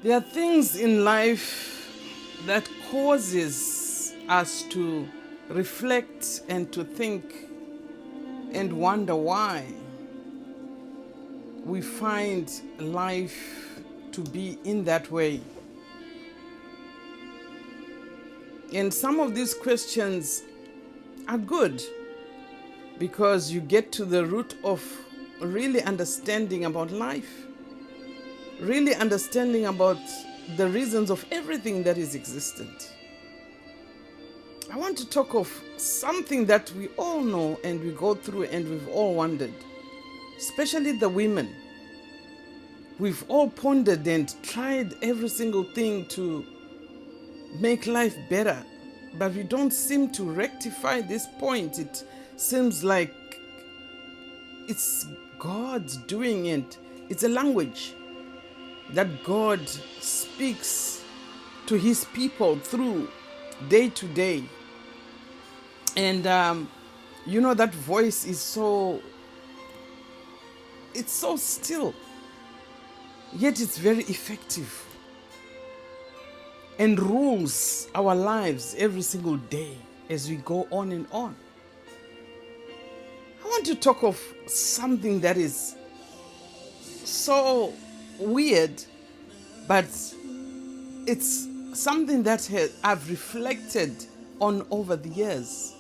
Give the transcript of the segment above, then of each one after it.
There are things in life that causes us to reflect and to think and wonder why we find life to be in that way. And some of these questions are good because you get to the root of really understanding about life, really understanding about the reasons of everything that is existent. I want to talk of something that we all know and we go through and we've all wondered, especially the women. We've all pondered and tried every single thing to make life better, but we don't seem to rectify this point. It seems like it's God's doing it. It's a language that God speaks to his people through day to day. And that voice is it's so still, yet it's very effective and rules our lives every single day as we go on and on. I want to talk of something that is so weird, but it's something that I've reflected on over the years.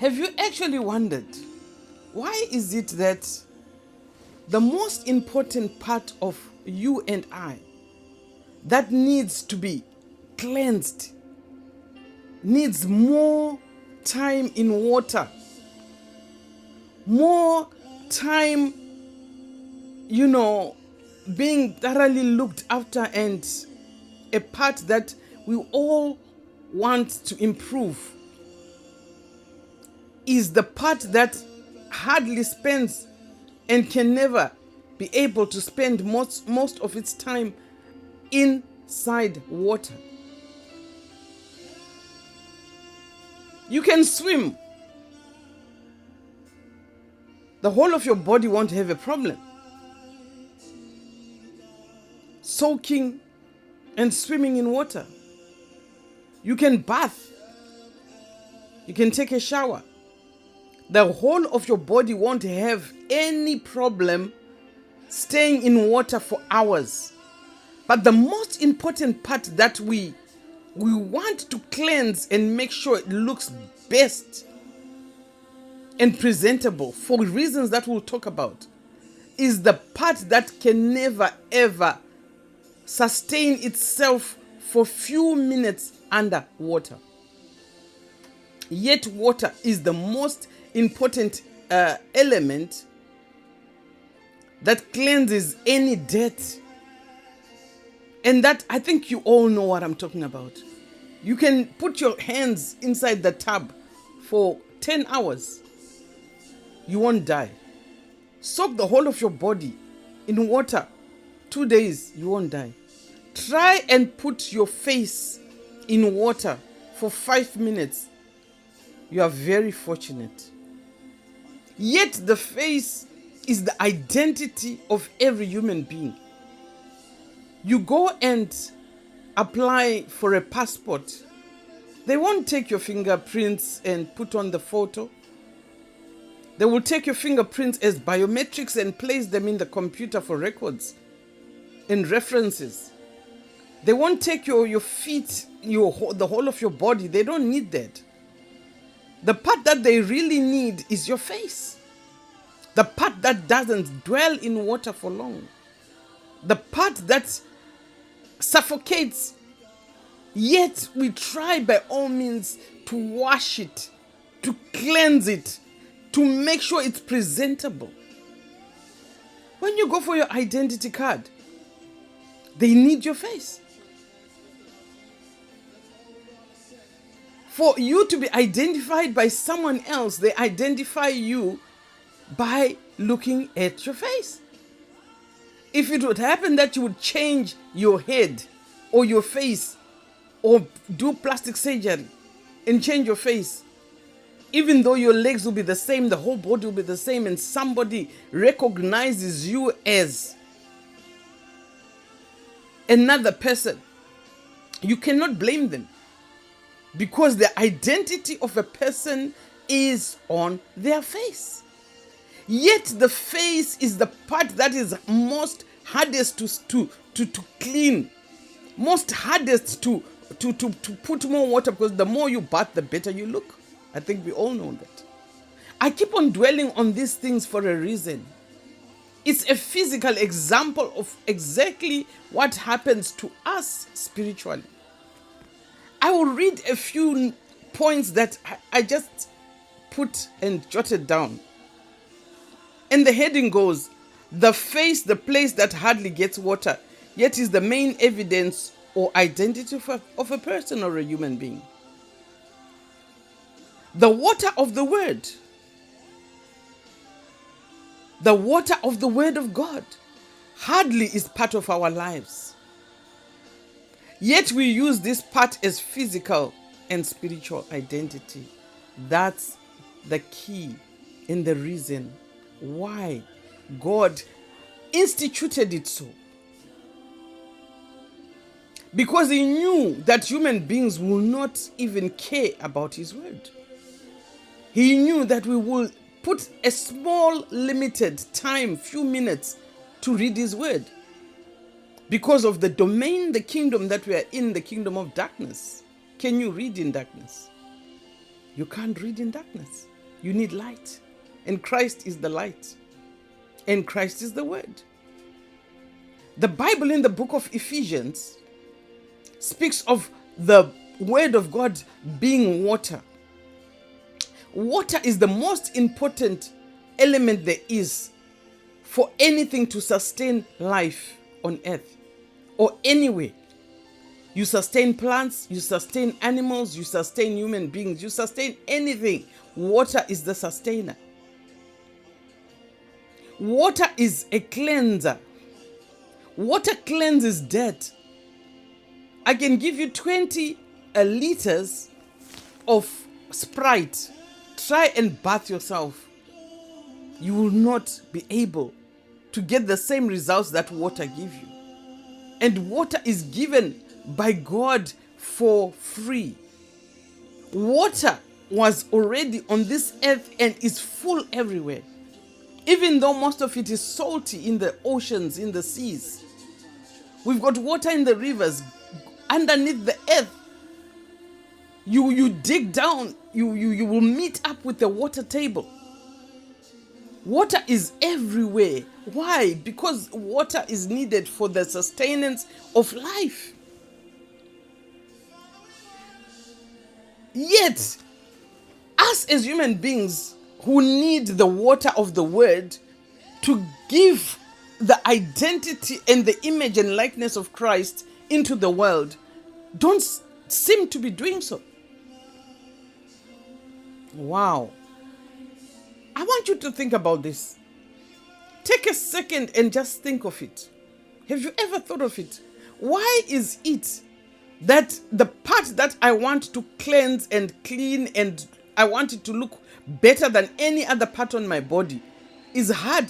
Have you actually wondered, why is it that the most important part of you and I that needs to be cleansed needs more time in water, more time, being thoroughly looked after, and a part that we all want to improve is the part that hardly spends and can never be able to spend most of its time inside water. You can swim. The whole of your body won't have a problem. Soaking and swimming in water. You can bath. You can take a shower. The whole of your body won't have any problem staying in water for hours. But the most important part that we want to cleanse and make sure it looks best and presentable for reasons that we'll talk about is the part that can never ever sustain itself for few minutes under water. Yet water is the most important element that cleanses any dirt. And that, I think you all know what I'm talking about. You can put your hands inside the tub for 10 hours. You won't die. Soak the whole of your body in water 2 days, you won't die. Try and put your face in water for 5 minutes. You are very fortunate. Yet the face is the identity of every human being. You go and apply for a passport. They won't take your fingerprints and put on the photo. They will take your fingerprints as biometrics and place them in the computer for records and references. They won't take your feet, the whole of your body. They don't need that. The part that they really need is your face. The part that doesn't dwell in water for long. The part that suffocates. Yet we try by all means to wash it, to cleanse it, to make sure it's presentable. When you go for your identity card, they need your face. For you to be identified by someone else, they identify you by looking at your face. If it would happen that you would change your head or your face or do plastic surgery and change your face, even though your legs will be the same, the whole body will be the same, and somebody recognizes you as another person, you cannot blame them, because the identity of a person is on their face. Yet the face is the part that is most hardest to clean, most hardest to put more water, because the more you bath, the better you look. I think we all know that. I keep on dwelling on these things for a reason. It's a physical example of exactly what happens to us spiritually. I will read a few points that I just put and jotted down. And the heading goes, the face, the place that hardly gets water, yet is the main evidence or identity of a person or a human being. The water of the word. The water of the word of God hardly is part of our lives. Yet we use this part as physical and spiritual identity. That's the key and the reason why God instituted it so. Because he knew that human beings will not even care about his word. He knew that we will put a small, limited time, few minutes, to read his word. Because of the domain, the kingdom that we are in, the kingdom of darkness. Can you read in darkness? You can't read in darkness. You need light. And Christ is the light. And Christ is the word. The Bible in the book of Ephesians speaks of the word of God being water. Water is the most important element there is for anything to sustain life on earth or anywhere. You sustain plants, you sustain animals, you sustain human beings, you sustain anything. Water is the sustainer. Water is a cleanser. Water cleanses dirt. I can give you 20 liters of Sprite. Try and bath yourself. You will not be able to get the same results that water gives you. And water is given by God for free. Water was already on this earth and is full everywhere. Even though most of it is salty in the oceans, in the seas. We've got water in the rivers, underneath the earth. You dig down, you will meet up with the water table. Water is everywhere. Why? Because water is needed for the sustenance of life. Yet, us as human beings who need the water of the word to give the identity and the image and likeness of Christ into the world, don't seem to be doing so. Wow. I want you to think about this. Take a second and just think of it. Have you ever thought of it? Why is it that the part that I want to cleanse and clean and I want it to look better than any other part on my body is hard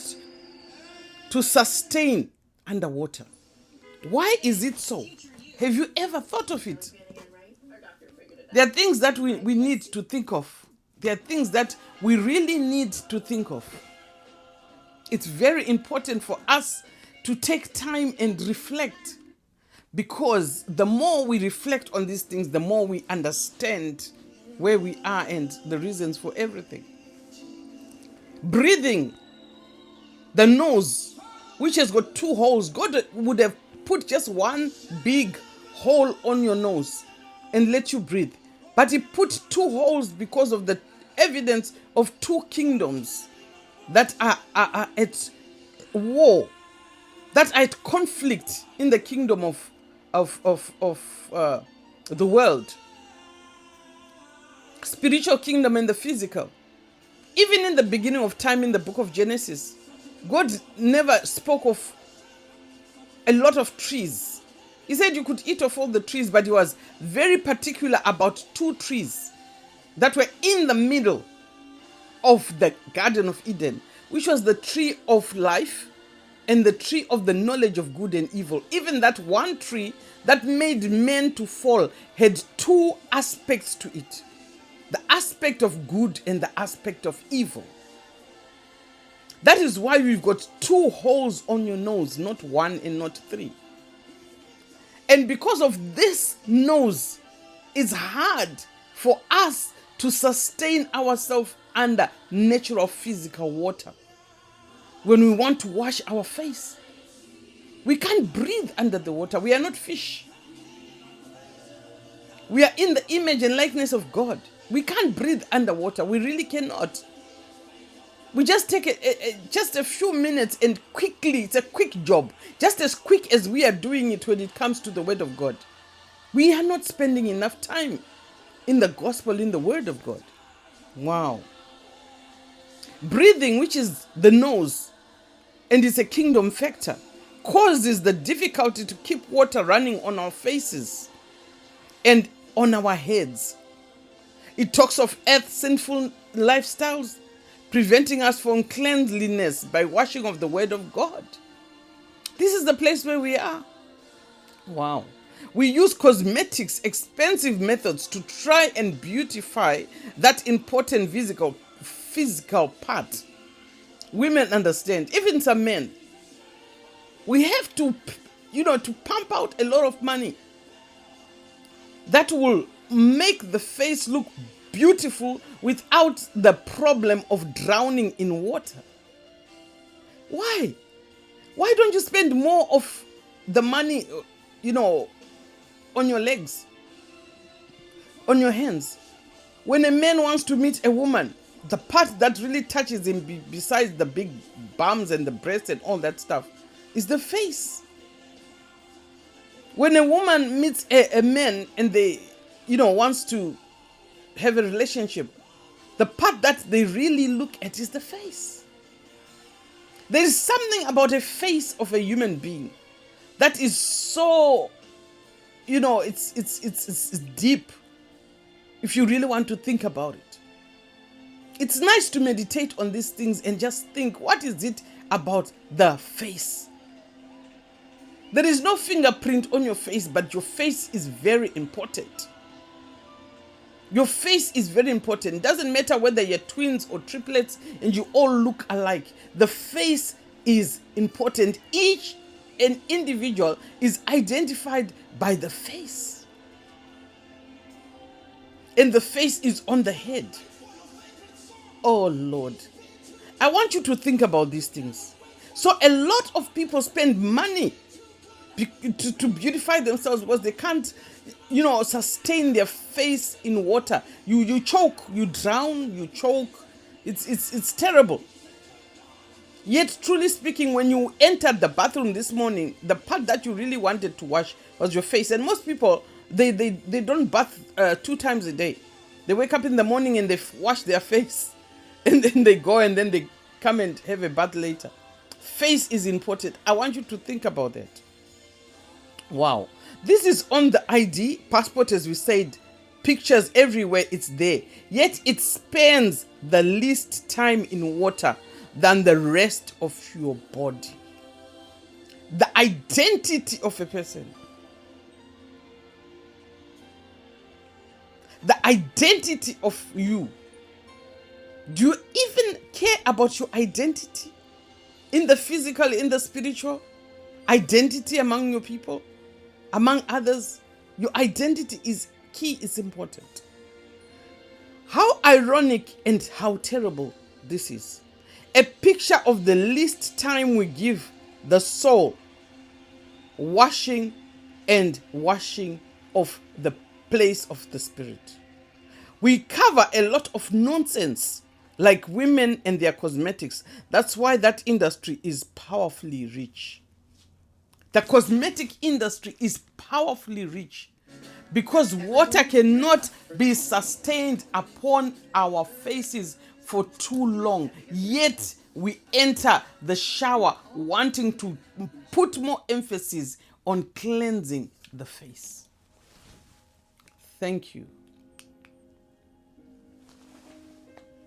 to sustain underwater? Why is it so? Have you ever thought of it? There are things that we need to think of. There are things that we really need to think of. It's very important for us to take time and reflect, because the more we reflect on these things, the more we understand where we are and the reasons for everything. Breathing, the nose, which has got two holes. God would have put just one big hole on your nose and let you breathe. But he put two holes because of the evidence of two kingdoms that are at war, that are at conflict in the kingdom of the world. Spiritual kingdom and the physical. Even in the beginning of time in the book of Genesis, God never spoke of a lot of trees. He said you could eat of all the trees, but he was very particular about two trees that were in the middle of the Garden of Eden, which was the tree of life and the tree of the knowledge of good and evil. Even that one tree that made men to fall had two aspects to it: the aspect of good and the aspect of evil. That is why we've got two holes on your nose, not one and not three. And because of this nose, it's hard for us to sustain ourselves under natural physical water. When we want to wash our face, we can't breathe under the water. We are not fish. We are in the image and likeness of God. We can't breathe underwater. We really cannot. We just take just a few minutes and quickly, it's a quick job, just as quick as we are doing it when it comes to the Word of God. We are not spending enough time in the gospel, in the Word of God. Wow. Breathing, which is the nose, and it's a kingdom factor, causes the difficulty to keep water running on our faces and on our heads. It talks of earth's sinful lifestyles, preventing us from cleanliness by washing of the word of God. This is the place where we are. Wow. We use cosmetics, expensive methods to try and beautify that important physical part. Women understand, even some men. We have to, to pump out a lot of money that will make the face look beautiful without the problem of drowning in water. Why? Why don't you spend more of the money, on your legs, on your hands? When a man wants to meet a woman, the part that really touches him besides the big bums and the breasts and all that stuff is the face. When a woman meets a man and they, wants to have a relationship, the part that they really look at is the face. There is something about a face of a human being that is so, it's deep if you really want to think about it. It's nice to meditate on these things and just think, what is it about the face? There is no fingerprint on your face, but your face is very important. Your face is very important. It doesn't matter whether you're twins or triplets and you all look alike. The face is important. Each an individual is identified by the face. And the face is on the head. Oh Lord. I want you to think about these things. So a lot of people spend money to beautify themselves because they can't, sustain their face in water. You choke, you drown, you choke. It's terrible. Yet, truly speaking, when you entered the bathroom this morning, the part that you really wanted to wash was your face. And most people, they don't bath 2 times a day. They wake up in the morning and they wash their face. And then they go and then they come and have a bath later. Face is important. I want you to think about that. Wow. This is on the ID, passport, as we said, pictures everywhere, it's there. Yet it spends the least time in water than the rest of your body. The identity of a person. The identity of you. Do you even care about your identity? In the physical, in the spiritual? Identity among your people? Among others? Your identity is key, is important. How ironic and how terrible this is. A picture of the least time we give the soul washing and washing of the place of the spirit. We cover a lot of nonsense like women and their cosmetics. That's why that industry is powerfully rich. The cosmetic industry is powerfully rich because water cannot be sustained upon our faces for too long. Yet we enter the shower wanting to put more emphasis on cleansing the face. Thank you.